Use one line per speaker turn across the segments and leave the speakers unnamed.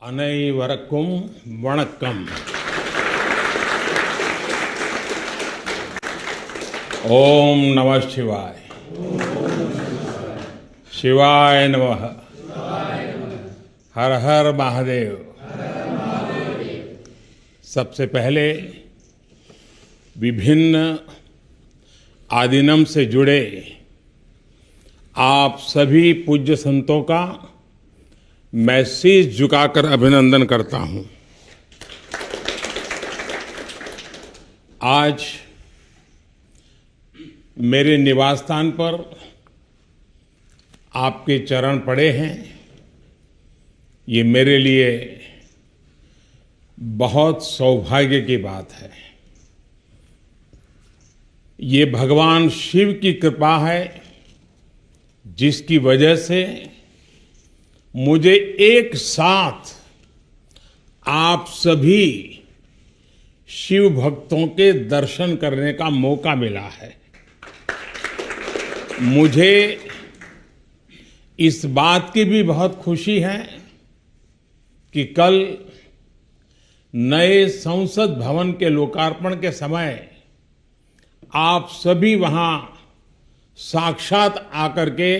அனைவருக்கும் வணக்கம். ஓம் நம சிவாய். शिवाय नमः. हर हर महादेव. सबसे पहले विभिन्न आदिनम से जुड़े आप सभी पूज्य संतों का मैं शीश झुकाकर अभिनंदन करता हूं. आज मेरे निवास स्थान पर आपके चरण पड़े हैं. ये मेरे लिए बहुत सौभाग्य की बात है. ये भगवान शिव की कृपा है जिसकी वजह से मुझे एक साथ आप सभी शिव भक्तों के दर्शन करने का मौका मिला है. मुझे इस बात की भी बहुत खुशी है कि कल नए संसद भवन के लोकार्पण के समय आप सभी वहां साक्षात आकर के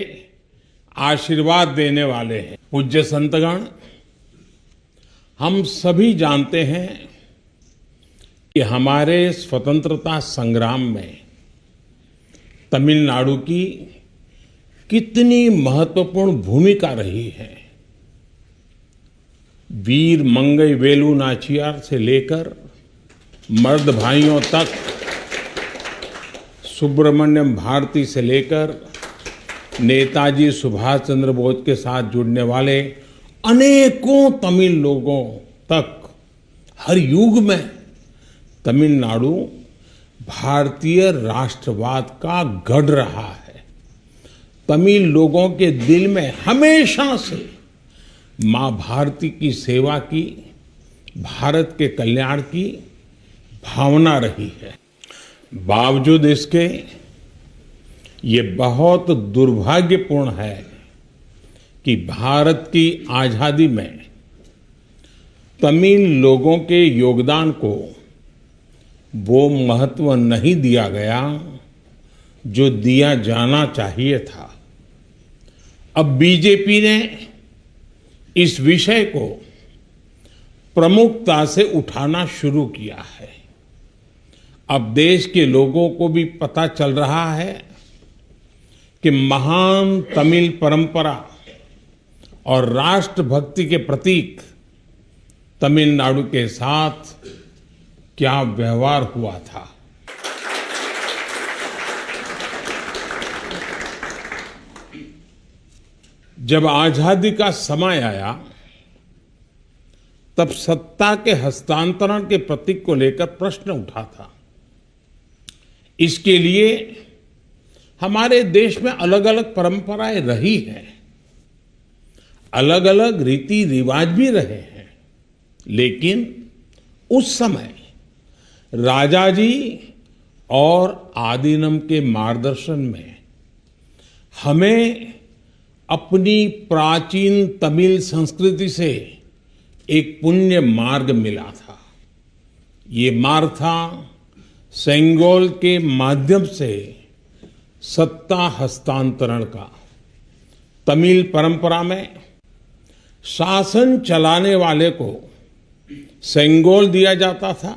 आशीर्वाद देने वाले हैं. पूज्य संतगण, हम सभी जानते हैं कि हमारे स्वतंत्रता संग्राम में तमिलनाडु की कितनी महत्वपूर्ण भूमिका रही है. वीर मंगई वेलु नाचियार से लेकर मर्द भाइयों तक, सुब्रमण्यम भारती से लेकर नेताजी सुभाष चंद्र बोस के साथ जुड़ने वाले अनेकों तमिल लोगों तक हर युग में तमिलनाडु भारतीय राष्ट्रवाद का गढ़ रहा है. तमिल लोगों के दिल में हमेशा से मां भारती की सेवा की, भारत के कल्याण की भावना रही है. बावजूद इसके ये बहुत दुर्भाग्यपूर्ण है कि भारत की आजादी में तमिल लोगों के योगदान को वो महत्व नहीं दिया गया जो दिया जाना चाहिए था. अब बीजेपी ने इस विषय को प्रमुखता से उठाना शुरू किया है. अब देश के लोगों को भी पता चल रहा है कि महान तमिल परंपरा और राष्ट्रभक्ति के प्रतीक तमिलनाडु के साथ क्या व्यवहार हुआ था. जब आजादी का समय आया तब सत्ता के हस्तांतरण के प्रतीक को लेकर प्रश्न उठा था. इसके लिए हमारे देश में अलग अलग परंपराएं रही हैं, अलग अलग रीति रिवाज भी रहे हैं, लेकिन उस समय राजाजी और आदिनम के मार्गदर्शन में हमें अपनी प्राचीन तमिल संस्कृति से एक पुण्य मार्ग मिला था. ये मार्ग था सेंगोल के माध्यम से सत्ता हस्तांतरण का. तमिल परंपरा में शासन चलाने वाले को सेंगोल दिया जाता था.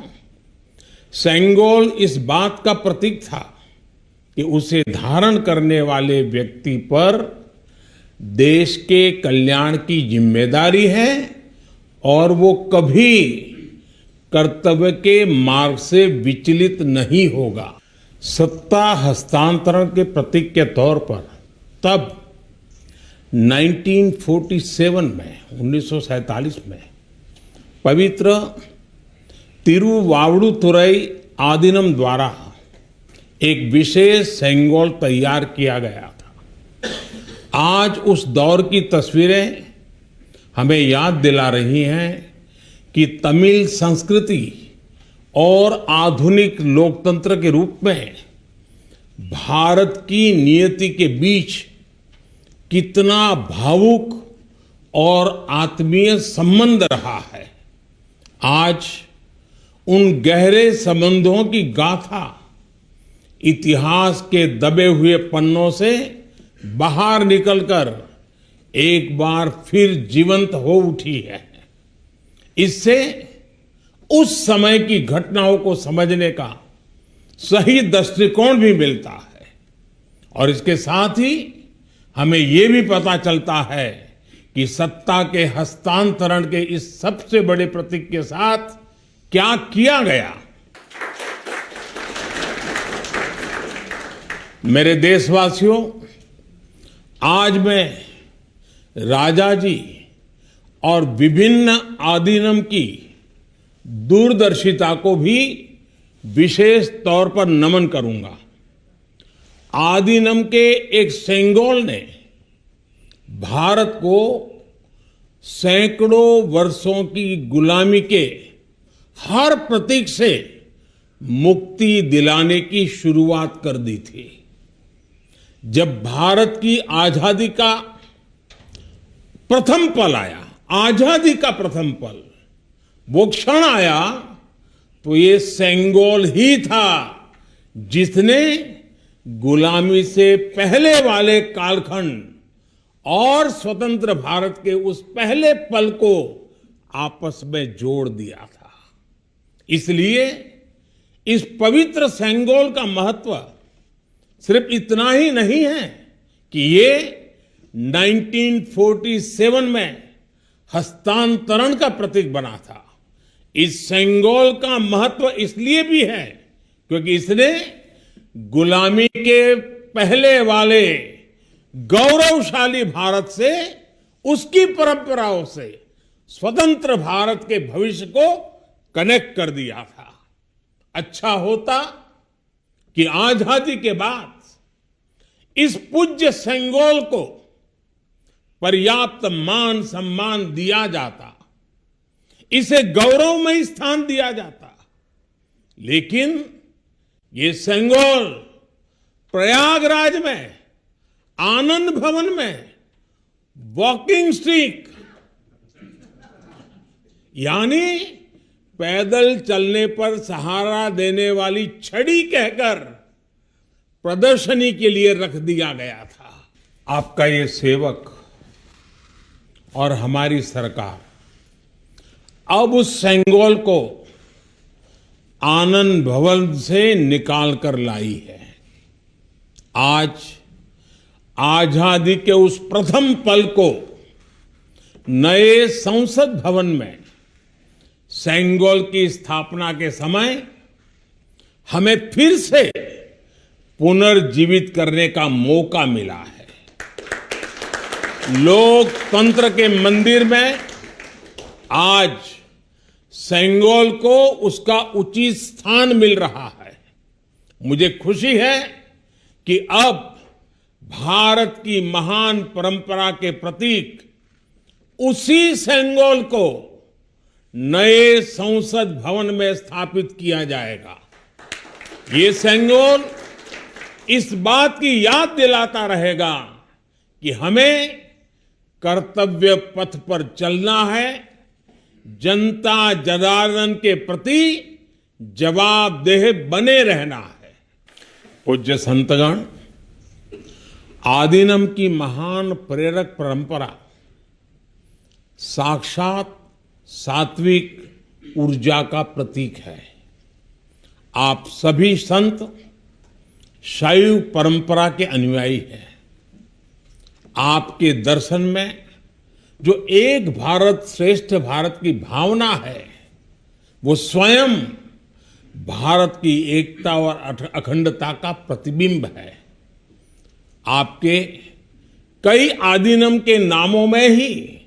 सेंगोल इस बात का प्रतीक था कि उसे धारण करने वाले व्यक्ति पर देश के कल्याण की जिम्मेदारी है और वो कभी कर्तव्य के मार्ग से विचलित नहीं होगा. सत्ता हस्तांतरण के प्रतीक के तौर पर तब 1947 में 1947 में पवित्र तिरुवावड़ुतुरई आदिनम द्वारा एक विशेष सेंगोल तैयार किया गया था. आज उस दौर की तस्वीरें हमें याद दिला रही हैं कि तमिल संस्कृति और आधुनिक लोकतंत्र के रूप में भारत की नियति के बीच कितना भावुक और आत्मीय संबंध रहा है। आज उन गहरे संबंधों की गाथा इतिहास के दबे हुए पन्नों से बाहर निकलकर एक बार फिर जीवंत हो उठी है। इससे उस समय की घटनाओं को समझने का सही दृष्टिकोण भी मिलता है और इसके साथ ही हमें ये भी पता चलता है कि सत्ता के हस्तांतरण के इस सबसे बड़े प्रतीक के साथ क्या किया गया। मेरे देशवासियों, आज मैं राजा जी और विभिन्न आदीनम की दूरदर्शिता को भी विशेष तौर पर नमन करूंगा। आदीनम के एक सेंगोल ने भारत को सैकड़ों वर्षों की गुलामी के हर प्रतीक से मुक्ति दिलाने की शुरुआत कर दी थी। जब भारत की आजादी का प्रथम पल आया, आजादी का प्रथम पल, वो क्षण आया, तो ये सेंगोल ही था जिसने गुलामी से पहले वाले कालखंड और स्वतंत्र भारत के उस पहले पल को आपस में जोड़ दिया था। इसलिए इस पवित्र सेंगोल का महत्व सिर्फ इतना ही नहीं है कि ये 1947 में हस्तांतरण का प्रतीक बना था। इस सेंगोल का महत्व इसलिए भी है क्योंकि इसने गुलामी के पहले वाले गौरवशाली भारत से, उसकी परंपराओं से स्वतंत्र भारत के भविष्य को कनेक्ट कर दिया था। अच्छा होता कि आजादी के बाद इस पूज्य सेंगोल को पर्याप्त मान सम्मान दिया जाता, इसे गौरवमय स्थान दिया जाता। लेकिन ये सेंगोल प्रयागराज में आनंद भवन में वॉकिंग स्टिक यानी पैदल चलने पर सहारा देने वाली छड़ी कहकर प्रदर्शनी के लिए रख दिया गया था। आपका ये सेवक और हमारी सरकार अब उस सेंगोल को आनंद भवन से निकाल कर लाई है। आज आजादी के उस प्रथम पल को नए संसद भवन में सेंगोल की स्थापना के समय हमें फिर से पुनर्जीवित करने का मौका मिला है। लोकतंत्र के मंदिर में आज सेंगोल को उसका उचित स्थान मिल रहा है। मुझे खुशी है कि अब भारत की महान परंपरा के प्रतीक उसी सेंगोल को नए संसद भवन में स्थापित किया जाएगा। ये सेंगोल इस बात की याद दिलाता रहेगा कि हमें कर्तव्य पथ पर चलना है, जनता जनार्दन के प्रति जवाबदेह बने रहना है। पूज्य संतगण, आदीनम की महान प्रेरक परंपरा साक्षात सात्विक ऊर्जा का प्रतीक है। आप सभी संत शैव परंपरा के अनुयायी हैं। आपके दर्शन में जो एक भारत श्रेष्ठ भारत की भावना है, वो स्वयं भारत की एकता और अखंडता का प्रतिबिंब है। आपके कई आदीनम के नामों में ही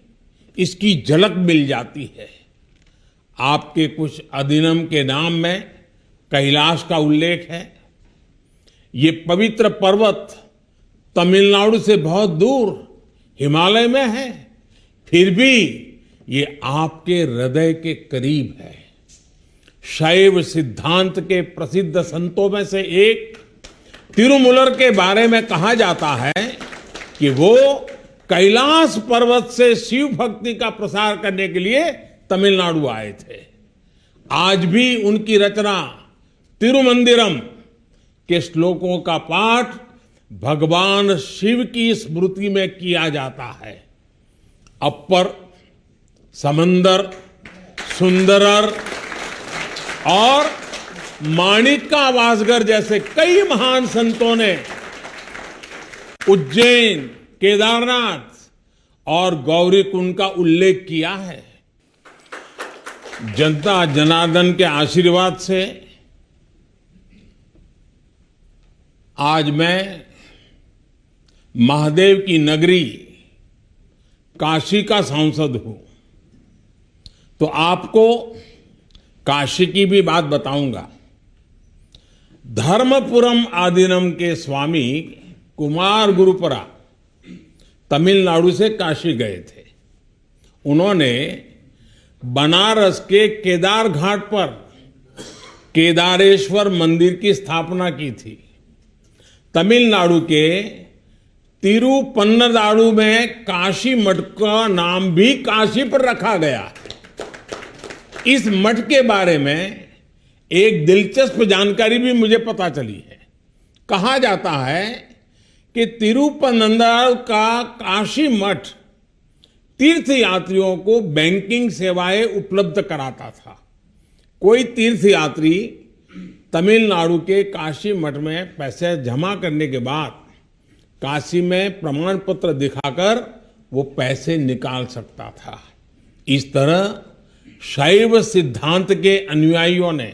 इसकी झलक मिल जाती है। आपके कुछ आदीनम के नाम में कैलाश का उल्लेख है। ये पवित्र पर्वत तमिलनाडु से बहुत दूर हिमालय में है, फिर भी ये आपके हृदय के करीब है। शैव सिद्धांत के प्रसिद्ध संतों में से एक तिरुमूलर के बारे में कहा जाता है कि वो कैलाश पर्वत से शिव भक्ति का प्रसार करने के लिए तमिलनाडु आए थे। आज भी उनकी रचना तिरुमंदिरम के श्लोकों का पाठ भगवान शिव की स्मृति में किया जाता है। अपर, समंदर, सुंदरर और माणिका वासगर जैसे कई महान संतों ने उज्जैन, केदारनाथ और गौरीकुंड का उल्लेख किया है। जनता जनार्दन के आशीर्वाद से आज मैं महादेव की नगरी काशी का सांसद हूं, तो आपको काशी की भी बात बताऊंगा। धर्मपुरम आदीनम के स्वामी कुमार गुरुपरा तमिलनाडु से काशी गए थे। उन्होंने बनारस के केदार घाट पर केदारेश्वर मंदिर की स्थापना की थी। तमिलनाडु के तिरुपन्नदारु में काशी मठ का नाम भी काशी पर रखा गया। इस मठ के बारे में एक दिलचस्प जानकारी भी मुझे पता चली है। कहा जाता है कि तिरुपन्नदारु का काशी मठ तीर्थ यात्रियों को बैंकिंग सेवाएं उपलब्ध कराता था। कोई तीर्थ यात्री तमिलनाडु के काशी मठ में पैसे जमा करने के बाद काशी में प्रमाण पत्र दिखाकर वो पैसे निकाल सकता था। इस तरह शैव सिद्धांत के अनुयायियों ने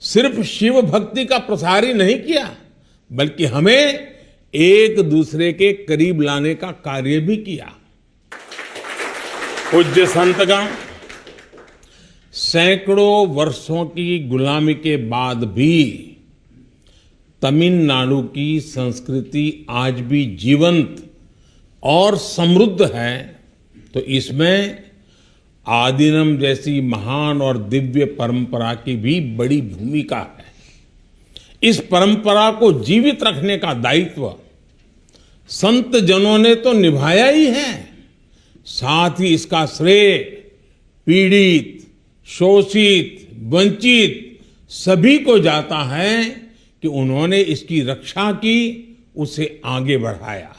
सिर्फ शिव भक्ति का प्रसार ही नहीं किया, बल्कि हमें एक दूसरे के करीब लाने का कार्य भी किया। पूज्य संतगण, सैकड़ों वर्षों की गुलामी के बाद भी तमिलनाडु की संस्कृति आज भी जीवंत और समृद्ध है, तो इसमें आदीनम जैसी महान और दिव्य परंपरा की भी बड़ी भूमिका है। इस परंपरा को जीवित रखने का दायित्व संत जनों ने तो निभाया ही है, साथ ही इसका श्रेय पीड़ित, शोषित, वंचित सभी को जाता है कि उन्होंने इसकी रक्षा की, उसे आगे बढ़ाया।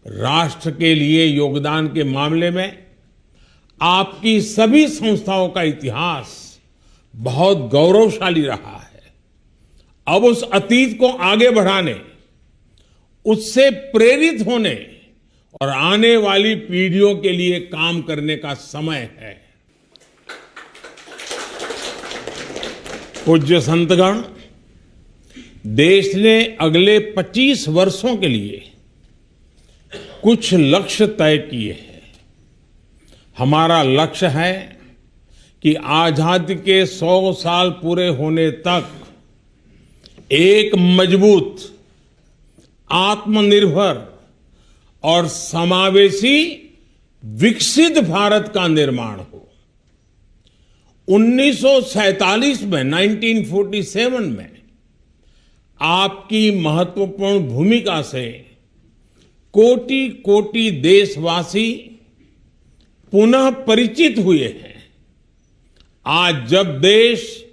राष्ट्र के लिए योगदान के मामले में आपकी सभी संस्थाओं का इतिहास बहुत गौरवशाली रहा है। अब उस अतीत को आगे बढ़ाने, उससे प्रेरित होने और आने वाली पीढ़ियों के लिए काम करने का समय है। पूज्य संतगण, देश ने अगले 25 वर्षों के लिए कुछ लक्ष्य तय किए हैं। हमारा लक्ष्य है कि आजादी के 100 साल पूरे होने तक एक मजबूत, आत्मनिर्भर और समावेशी विकसित भारत का निर्माण हो। 1947 में 1947 में आपकी महत्वपूर्ण भूमिका से कोटि कोटि देशवासी पुनः परिचित हुए हैं। आज जब देश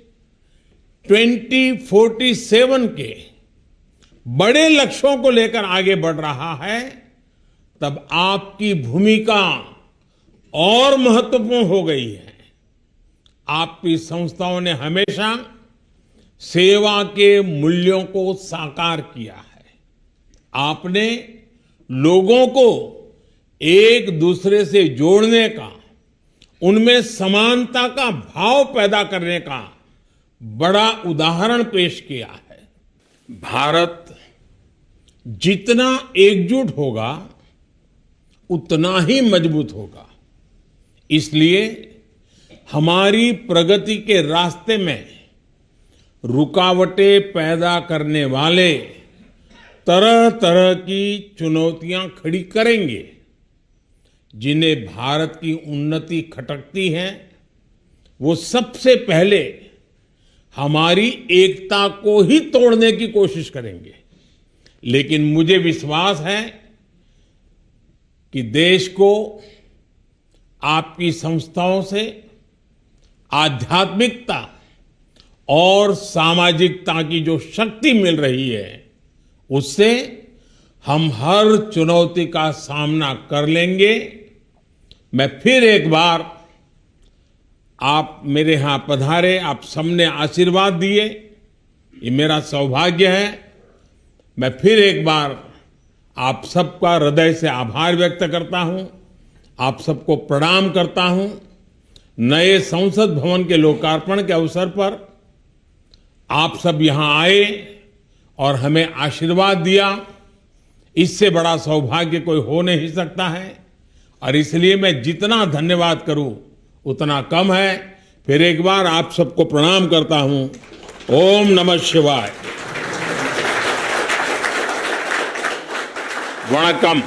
2047 के बड़े लक्ष्यों को लेकर आगे बढ़ रहा है, तब आपकी भूमिका और महत्वपूर्ण हो गई है। आपकी संस्थाओं ने हमेशा सेवा के मूल्यों को साकार किया है। आपने लोगों को एक दूसरे से जोड़ने का, उनमें समानता का भाव पैदा करने का बड़ा उदाहरण पेश किया है। भारत जितना एकजुट होगा उतना ही मजबूत होगा। इसलिए हमारी प्रगति के रास्ते में रुकावटें पैदा करने वाले तरह तरह की चुनौतियां खड़ी करेंगे। जिन्हें भारत की उन्नति खटकती है, वो सबसे पहले हमारी एकता को ही तोड़ने की कोशिश करेंगे। लेकिन मुझे विश्वास है कि देश को आपकी संस्थाओं से आध्यात्मिकता और सामाजिकता की जो शक्ति मिल रही है, उससे हम हर चुनौती का सामना कर लेंगे। मैं फिर एक बार, आप मेरे यहां पधारे, आप सबने आशीर्वाद दिए, ये मेरा सौभाग्य है। मैं फिर एक बार आप सबका हृदय से आभार व्यक्त करता हूं, आप सबको प्रणाम करता हूं। नए संसद भवन के लोकार्पण के अवसर पर आप सब यहां आए और हमें आशीर्वाद दिया, इससे बड़ा सौभाग्य कोई हो नहीं सकता है। और इसलिए मैं जितना धन्यवाद करूं उतना कम है। फिर एक बार आप सबको प्रणाम करता हूं। ओम नमः शिवाय। वणक्कम।